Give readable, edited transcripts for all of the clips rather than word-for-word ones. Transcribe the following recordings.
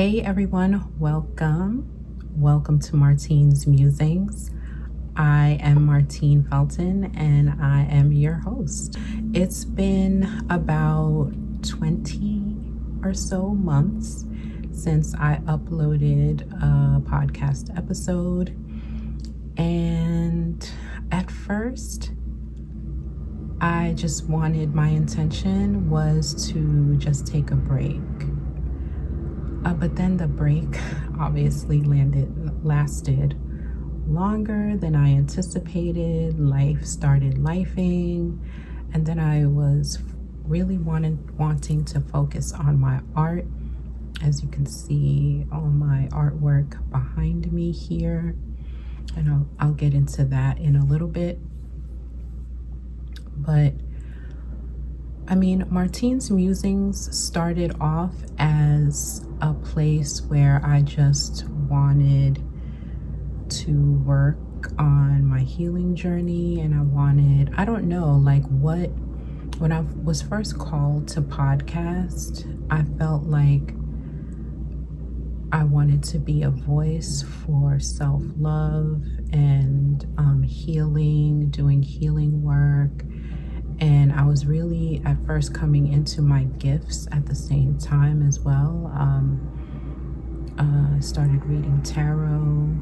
Hey everyone, welcome to Martine's Musings. I am Martine Felton and I am your host. It's been about 20 or so months since I uploaded a podcast episode, and at first I just wanted, my intention was to just take a break. But then the break obviously lasted longer than I anticipated. Life started lifing, and then I was really wanting to focus on my art. As you can see on my artwork behind me here, and I'll get into that in a little bit. But I mean, Martine's Musings started off as a place where I just wanted to work on my healing journey, and I don't know, when I was first called to podcast, I felt like I wanted to be a voice for self-love and healing, doing healing work. And I was really at first coming into my gifts at the same time as well. I started reading tarot,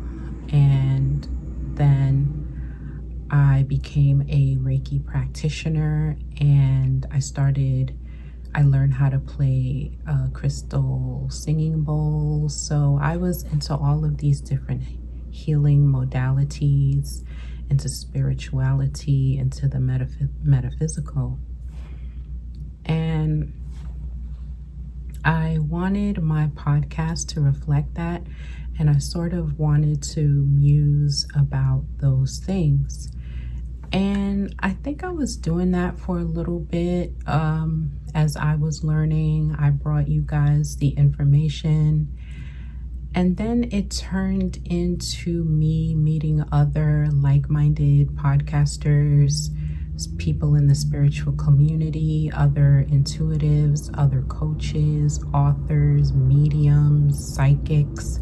and then I became a Reiki practitioner, and I learned how to play crystal singing bowls. So I was into all of these different healing modalities, into spirituality, into the metaphysical. And I wanted my podcast to reflect that, and I sort of wanted to muse about those things. And I think I was doing that for a little bit. As I was learning, I brought you guys the information. And then it turned into me meeting other like-minded podcasters, people in the spiritual community, other intuitives, other coaches, authors, mediums, psychics.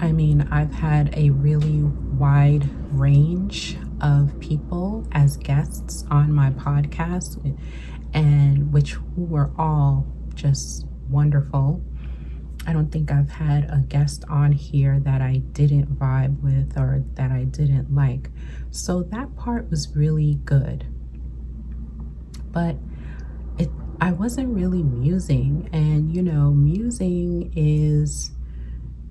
I mean, I've had a really wide range of people as guests on my podcast, and who were all just wonderful. I don't think I've had a guest on here that I didn't vibe with or that I didn't like. So that part was really good. But I wasn't really musing. And musing is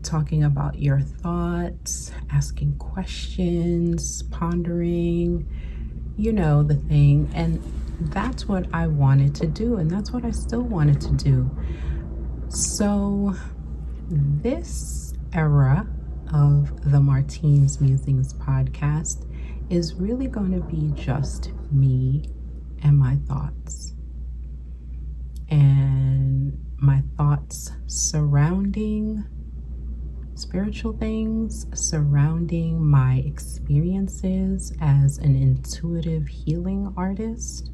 talking about your thoughts, asking questions, pondering, the thing. And that's what I wanted to do, and that's what I still wanted to do. So this era of the Martine's Musings podcast is really going to be just me and my thoughts. And my thoughts surrounding spiritual things, surrounding my experiences as an intuitive healing artist.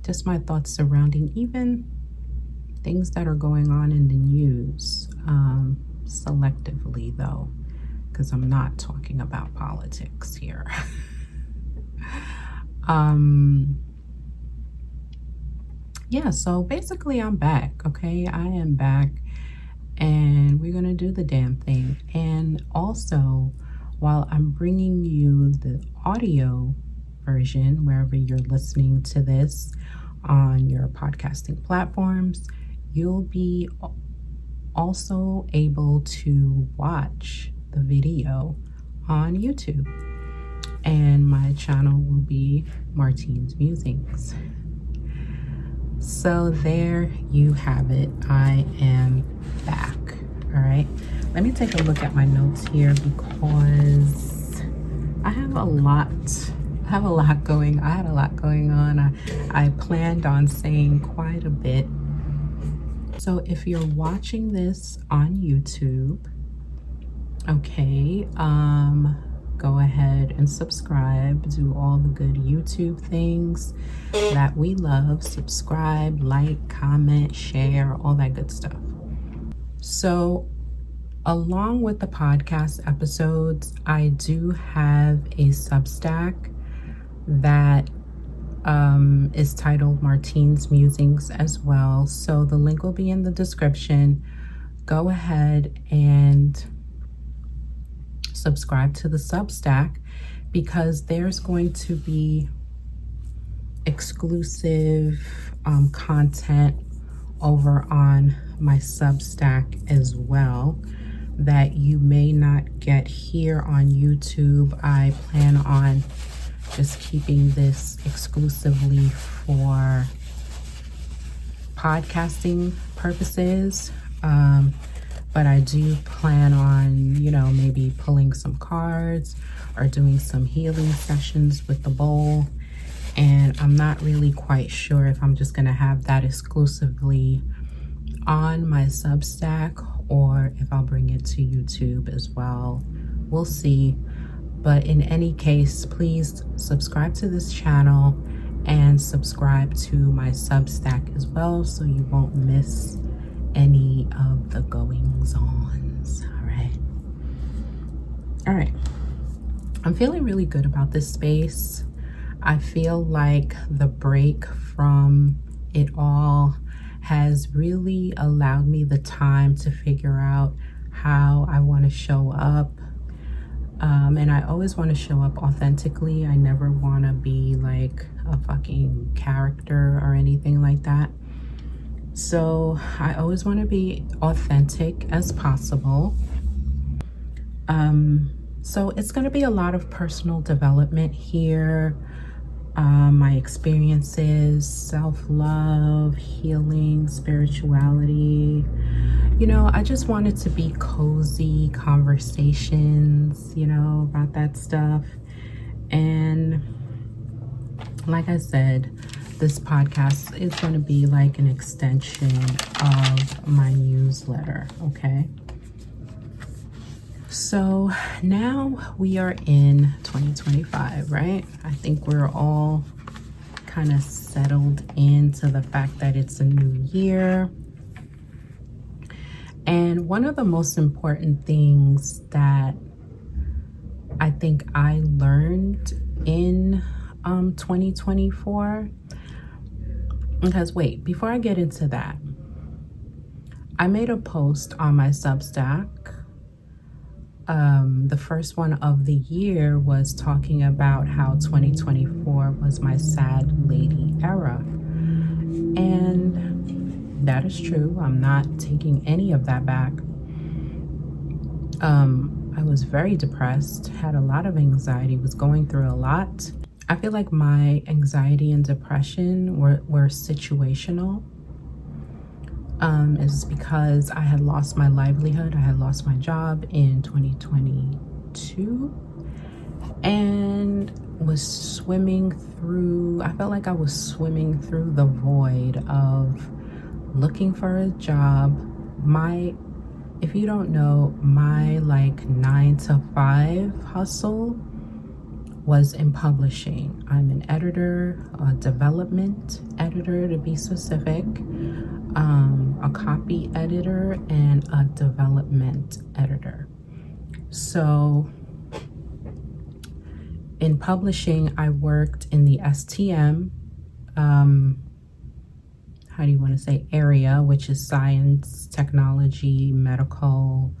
Just my thoughts surrounding even things that are going on in the news, selectively though, because I'm not talking about politics here. Yeah, so basically I'm back, okay? I am back, and we're gonna do the damn thing. And also, while I'm bringing you the audio version, wherever you're listening to this on your podcasting platforms, you'll be also able to watch the video on YouTube. And my channel will be Martine's Musings. So there you have it. I am back. All right. Let me take a look at my notes here, because I had a lot going on. I planned on saying quite a bit. So if you're watching this on YouTube, okay, go ahead and subscribe. Do all the good YouTube things that we love. Subscribe, like, comment, share, all that good stuff. So along with the podcast episodes, I do have a Substack that is titled Martine's Musings as well. So the link will be in the description. Go ahead and subscribe to the Substack, because there's going to be exclusive content over on my Substack as well that you may not get here on YouTube. I plan on just keeping this exclusively for podcasting purposes. But I do plan on, maybe pulling some cards or doing some healing sessions with the bowl. And I'm not really quite sure if I'm just going to have that exclusively on my Substack or if I'll bring it to YouTube as well. We'll see. But in any case, please subscribe to this channel and subscribe to my Substack as well, so you won't miss any of the goings-ons. All right. I'm feeling really good about this space. I feel like the break from it all has really allowed me the time to figure out how I want to show up. And I always want to show up authentically. I never want to be like a fucking character or anything like that. So I always want to be authentic as possible. So it's going to be a lot of personal development here. My experiences, self-love, healing, spirituality. I just wanted to be cozy conversations, about that stuff. And like I said, this podcast is going to be like an extension of my newsletter, okay? So now we are in 2025, right? I think we're all kind of settled into the fact that it's a new year. And one of the most important things that I think I learned in 2024, because wait, before I get into that, I made a post on my Substack. The first one of the year was talking about how 2024 was my sad lady era. And that is true. I'm not taking any of that back. I was very depressed, had a lot of anxiety, was going through a lot. I feel like my anxiety and depression were situational. Is because I had lost my livelihood. I had lost my job in 2022 and was swimming through, I felt like I was swimming through the void of looking for a job. If you don't know, my 9-to-5 hustle was in publishing. I'm an editor, a development editor to be specific, a copy editor, and a development editor. So in publishing, I worked in the STM, area, which is science, technology, medical,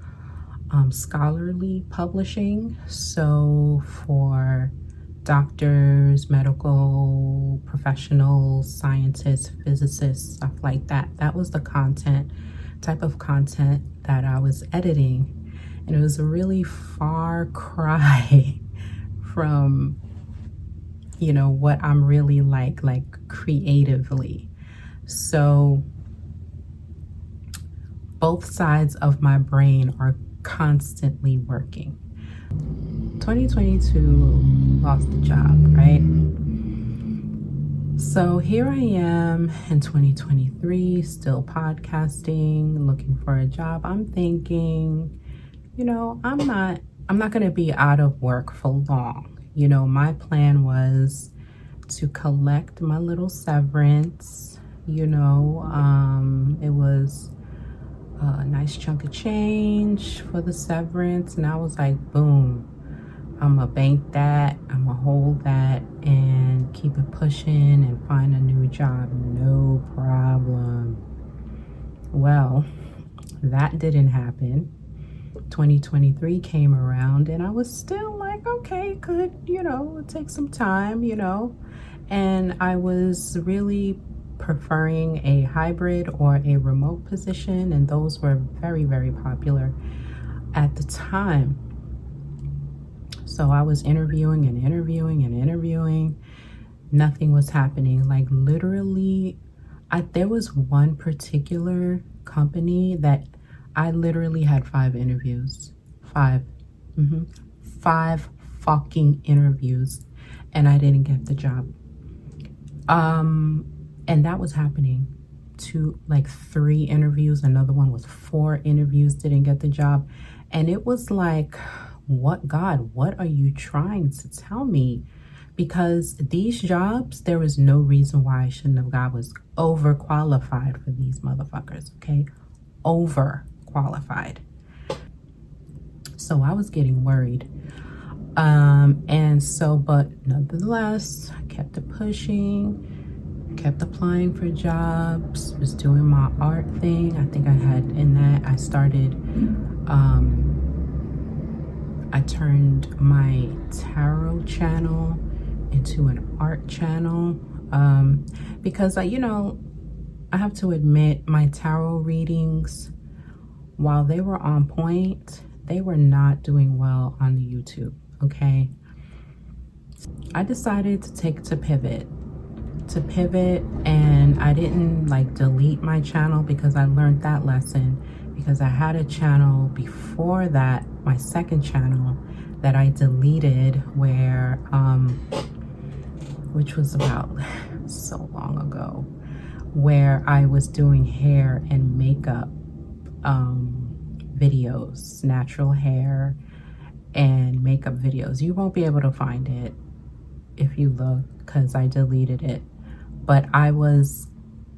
scholarly publishing. So for doctors, medical professionals, scientists, physicists, stuff like that. That was the type of content that I was editing. And it was a really far cry from, what I'm really like creatively. So both sides of my brain are constantly working. 2022 lost the job, right? So here I am in 2023, still podcasting, looking for a job. I'm thinking, I'm not I'm not going to be out of work for long. You know, my plan was to collect my little severance. You know, it was a nice chunk of change for the severance, and I was like, boom, I'm gonna bank that, I'm gonna hold that and keep it pushing and find a new job, no problem. Well, that didn't happen. 2023 came around and I was still like, okay, could, you know, take some time, you know, and I was really preferring a hybrid or a remote position, and those were very, very popular at the time. So I was interviewing and interviewing and interviewing. Nothing was happening. Like literally, there was one particular company that I literally had 5 interviews. 5. 5 fucking interviews. And I didn't get the job. And that was happening to like 3 interviews. Another one was 4 interviews, didn't get the job. And it was like, what, God, what are you trying to tell me? Because these jobs, there was no reason why I shouldn't have got, was overqualified for these motherfuckers, okay? Overqualified. So I was getting worried. And so, but nonetheless, I kept it pushing, kept applying for jobs, was doing my art thing. I think I had in that, I started, I turned my tarot channel into an art channel, because you know, I have to admit my tarot readings, while they were on point, they were not doing well on the YouTube, okay? I decided to pivot, and I didn't like delete my channel because I learned that lesson, because I had a channel before that, my second channel, that I deleted, where which was about so long ago, where I was doing hair and makeup videos, natural hair and makeup videos. You won't be able to find it if you look, because I deleted it. But I was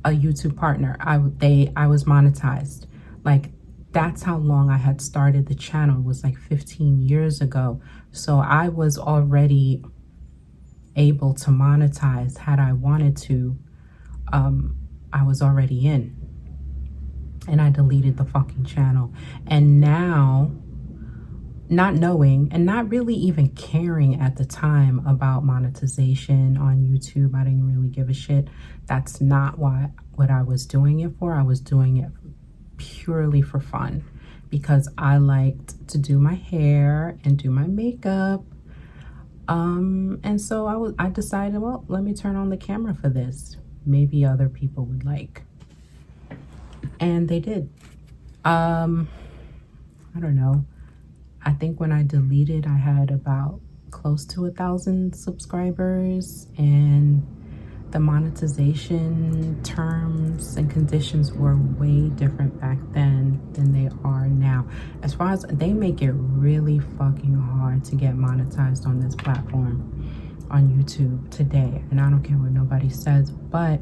a YouTube partner. I was monetized. Like, that's how long I had started the channel. It was like 15 years ago. So I was already able to monetize had I wanted to. I was already in, and I deleted the fucking channel. And now, not knowing and not really even caring at the time about monetization on YouTube, I didn't really give a shit. That's not what I was doing it for. I was doing it purely for fun, because I liked to do my hair and do my makeup. And so I decided, well, let me turn on the camera for this. Maybe other people would like. And they did. I don't know. I think when I deleted, I had about close to 1,000 subscribers, and the monetization terms and conditions were way different back then than they are now. As far as, they make it really fucking hard to get monetized on this platform, on YouTube today. And I don't care what nobody says, but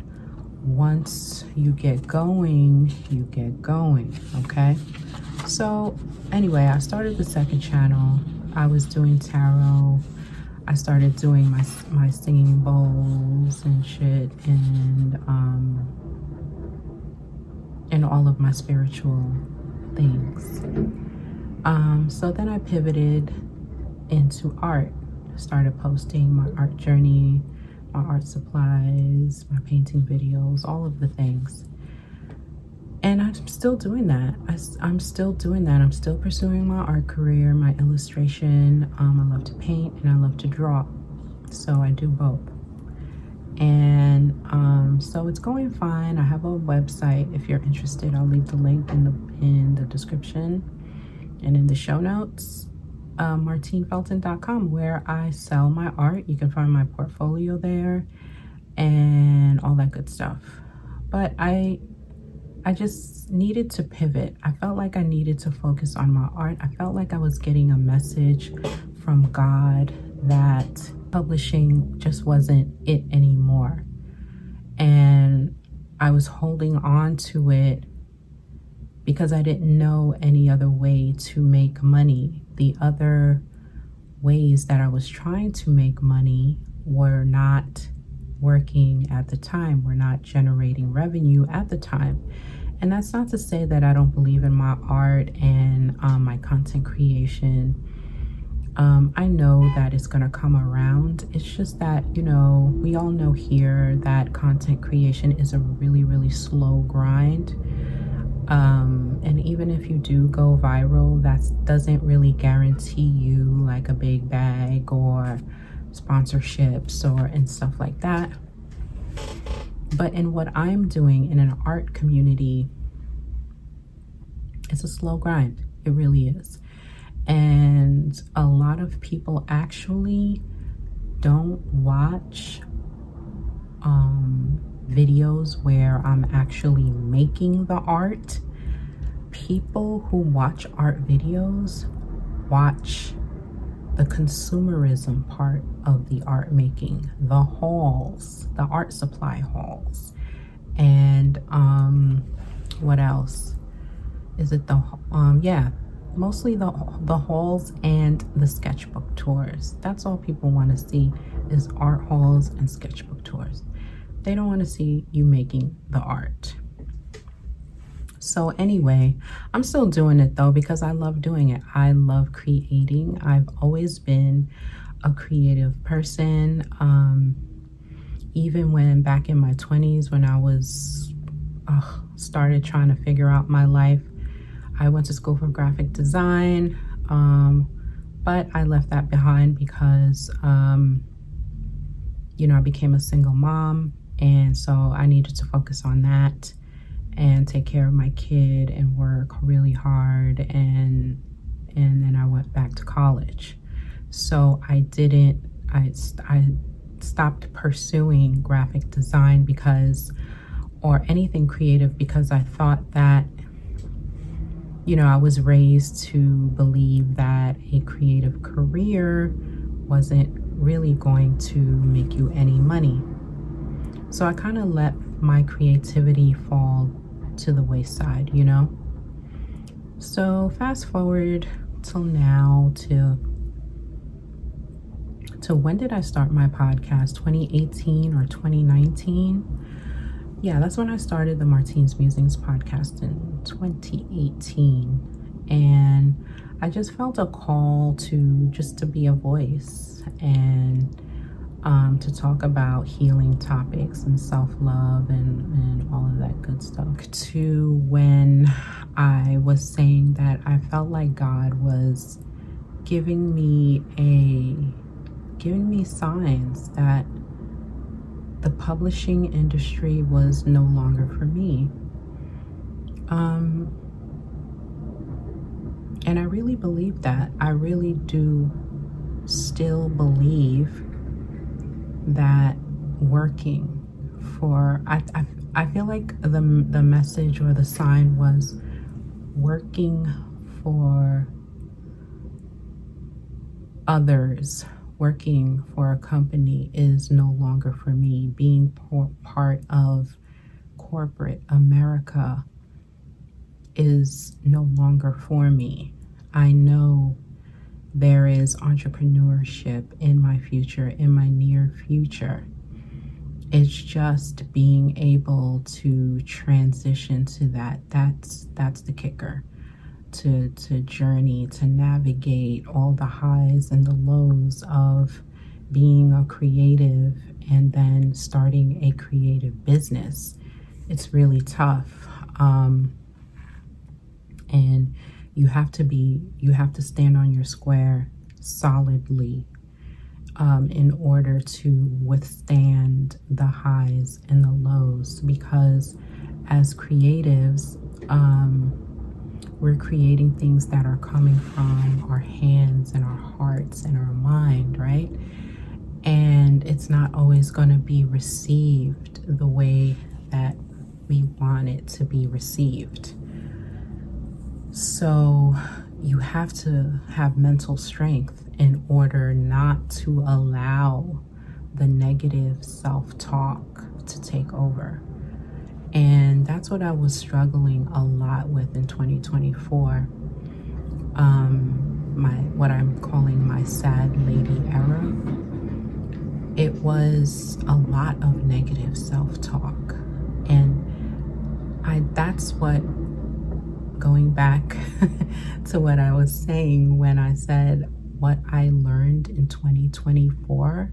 once you get going, you get going, okay? So anyway, I started the second channel. I was doing tarot. I started doing my singing bowls and shit, and all of my spiritual things. So then I pivoted into art. Started posting my art journey, my art supplies, my painting videos, all of the things. And I'm still doing that. I'm still doing that. I'm still pursuing my art career, my illustration. I love to paint and I love to draw. So I do both. And so it's going fine. I have a website. If you're interested, I'll leave the link in the description and in the show notes. MartineFelton.com, where I sell my art. You can find my portfolio there and all that good stuff. But I I just needed to pivot. I felt like I needed to focus on my art. I felt like I was getting a message from God that publishing just wasn't it anymore. And I was holding on to it because I didn't know any other way to make money. The other ways that I was trying to make money were not working at the time, were not generating revenue at the time. And that's not to say that I don't believe in my art and my content creation. I know that it's going to come around. It's just that, we all know here that content creation is a really, really slow grind. And even if you do go viral, that doesn't really guarantee you like a big bag or sponsorships and stuff like that. But in what I'm doing in an art community, it's a slow grind. It really is. And a lot of people actually don't watch videos where I'm actually making the art. People who watch art videos watch the consumerism part of the art making, the hauls, the art supply hauls, and what else? Is it mostly the hauls and the sketchbook tours. That's all people want to see is art hauls and sketchbook tours. They don't want to see you making the art. So anyway, I'm still doing it though because I love doing it. I love creating. I've always been a creative person. Even when back in my 20s, when I was started trying to figure out my life, I went to school for graphic design, but I left that behind because I became a single mom, and so I needed to focus on that and take care of my kid and work really hard, and then I went back to college. So I stopped pursuing graphic design or anything creative because I thought that I was raised to believe that a creative career wasn't really going to make you any money. So I kind of let my creativity fall to the wayside, So fast forward till now, to when did I start my podcast? 2018 or 2019? Yeah, that's when I started the Martine's Musings podcast in 2018. And I just felt a call to be a voice and to talk about healing topics and self-love and all of that good stuff. To when I was saying that I felt like God was giving me signs that the publishing industry was no longer for me. And I really believe that. I really do still believe that working for, I feel like the message or the sign was working for others, working for a company is no longer for me. Being part of corporate America is no longer for me. I know there is entrepreneurship in my future, in my near future. It's just being able to transition to that. That's the kicker. To journey, to navigate all the highs and the lows of being a creative and then starting a creative business. It's really tough. And you have to stand on your square solidly in order to withstand the highs and the lows, because as creatives, we're creating things that are coming from our hands and our hearts and our mind, right? And it's not always going to be received the way that we want it to be received. So you have to have mental strength in order not to allow the negative self-talk to take over. And that's what I was struggling a lot with in 2024. What I'm calling my sad lady era. It was a lot of negative self-talk. And that's what, going back to what I was saying when I said what I learned in 2024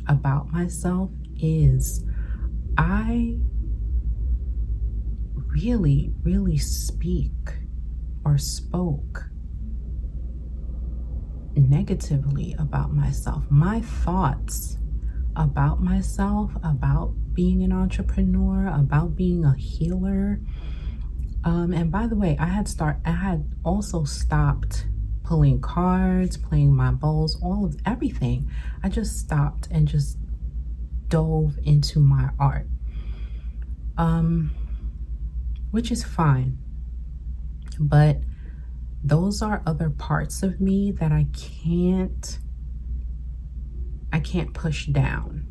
about myself is I really speak or spoke negatively about myself. My thoughts about myself, about being an entrepreneur, about being a healer. And by the way, I had also stopped pulling cards, playing my bowls, everything. I just stopped and just dove into my art. Which is fine. But those are other parts of me that I can't push down.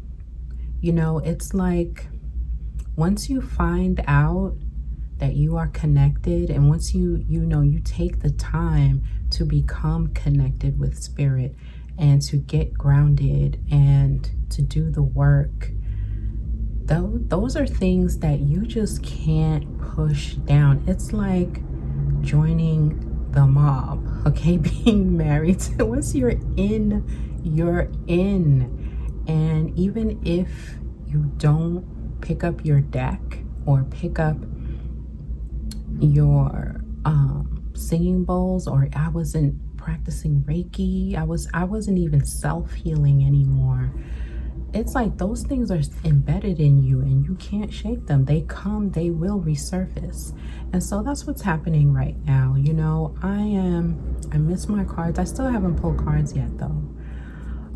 You know, it's like once you find out that you are connected, and once you take the time to become connected with spirit and to get grounded and to do the work, those are things that you just can't push down. It's like joining the mob, okay? Being married. Once you're in, you're in. And even if you don't pick up your deck or pick up your singing bowls, or I wasn't practicing Reiki, I wasn't even self-healing anymore. It's like those things are embedded in you and you can't shake them. They come, they will resurface. And so that's what's happening right now. You know, I miss my cards. I still haven't pulled cards yet though.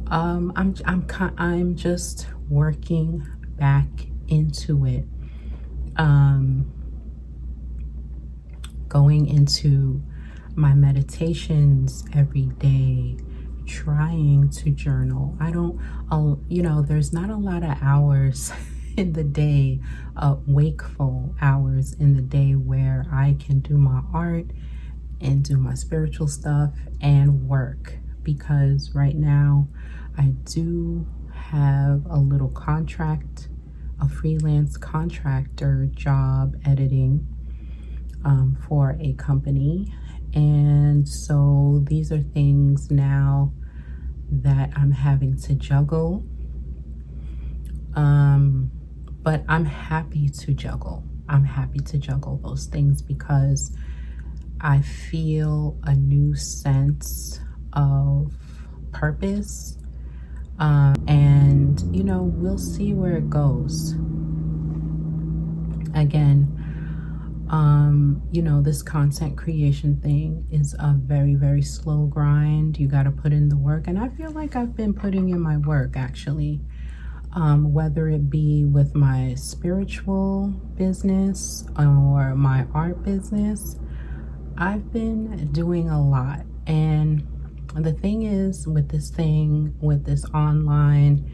I'm just working back into it. Going into my meditations every day, trying to journal. There's not a lot of hours in the day, wakeful hours in the day where I can do my art and do my spiritual stuff and work, because right now I do have a little contract, a freelance contractor job editing for a company. And so these are things now that I'm having to juggle. But I'm happy to juggle. I'm happy to juggle those things because I feel a new sense of purpose. And, we'll see where it goes. Again, this content creation thing is a very, very slow grind. You got to put in the work. And I feel like I've been putting in my work, actually, whether it be with my spiritual business or my art business. I've been doing a lot. And the thing is with this online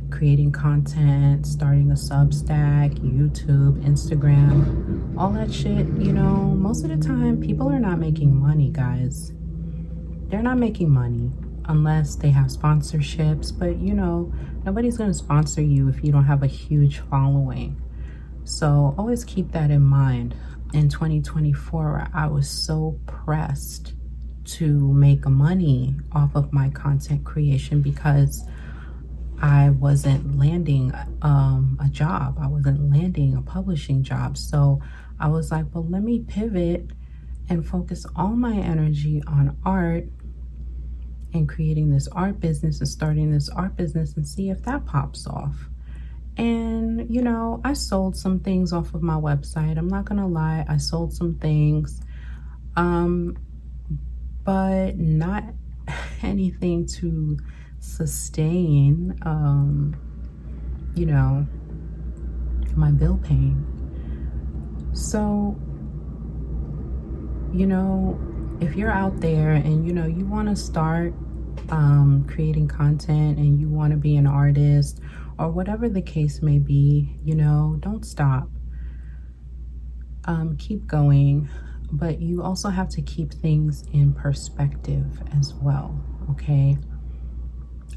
creating content, starting a Substack, YouTube, Instagram, all that shit, most of the time people are not making money, guys. They're not making money unless they have sponsorships, but nobody's going to sponsor you if you don't have a huge following. So always keep that in mind. In 2024, I was so pressed to make money off of my content creation because I wasn't landing a job. I wasn't landing a publishing job. So I was like, well, let me pivot and focus all my energy on art and creating this art business and starting this art business and see if that pops off. And, I sold some things off of my website. I'm not going to lie. I sold some things, but not anything to sustain, my bill paying. So, if you're out there and you want to start creating content and you want to be an artist or whatever the case may be, don't stop. Keep going, but you also have to keep things in perspective as well, okay?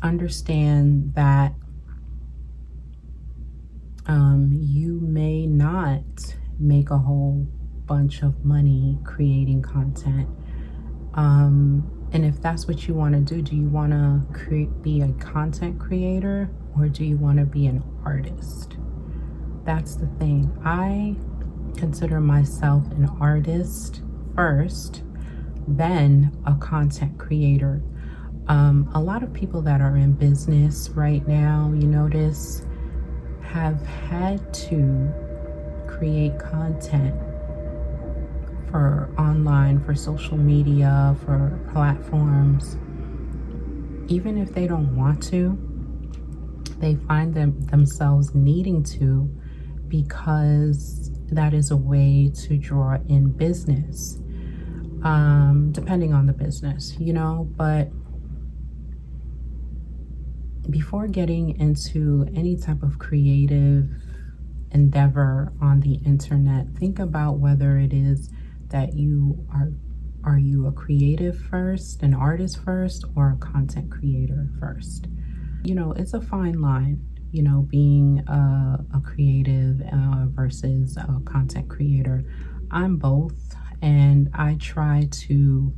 Understand that you may not make a whole bunch of money creating content. And if that's what you want to do you want to be a content creator or do you want to be an artist? That's the thing. I consider myself an artist first, then a content creator. A lot of people that are in business right now, you notice, have had to create content for online, for social media, for platforms. Even if they don't want to, they find themselves needing to because that is a way to draw in business, depending on the business, but before getting into any type of creative endeavor on the internet, think about whether it is that you are you a creative first, an artist first, or a content creator first? It's a fine line, being a creative versus a content creator. I'm both, and I try to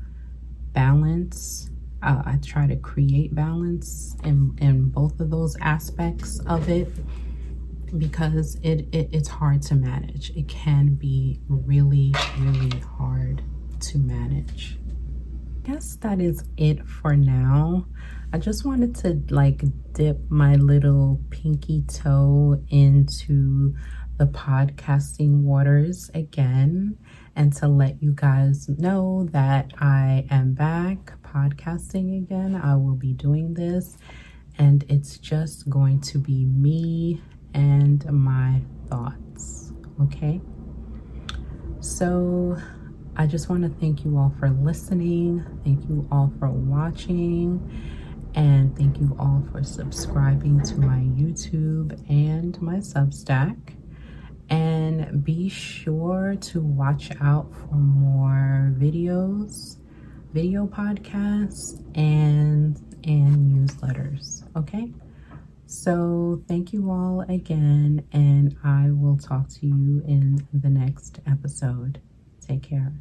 balance. I try to create balance in both of those aspects of it because it's hard to manage. It can be really, really hard to manage. I guess that is it for now. I just wanted to dip my little pinky toe into the podcasting waters again and to let you guys know that I am back podcasting again. I will be doing this and it's just going to be me and my thoughts, okay? So I just want to thank you all for listening. Thank you all for watching. And thank you all for subscribing to my YouTube and my Substack. And be sure to watch out for more videos, video podcasts, and newsletters, okay? So thank you all again, and I will talk to you in the next episode. Take care.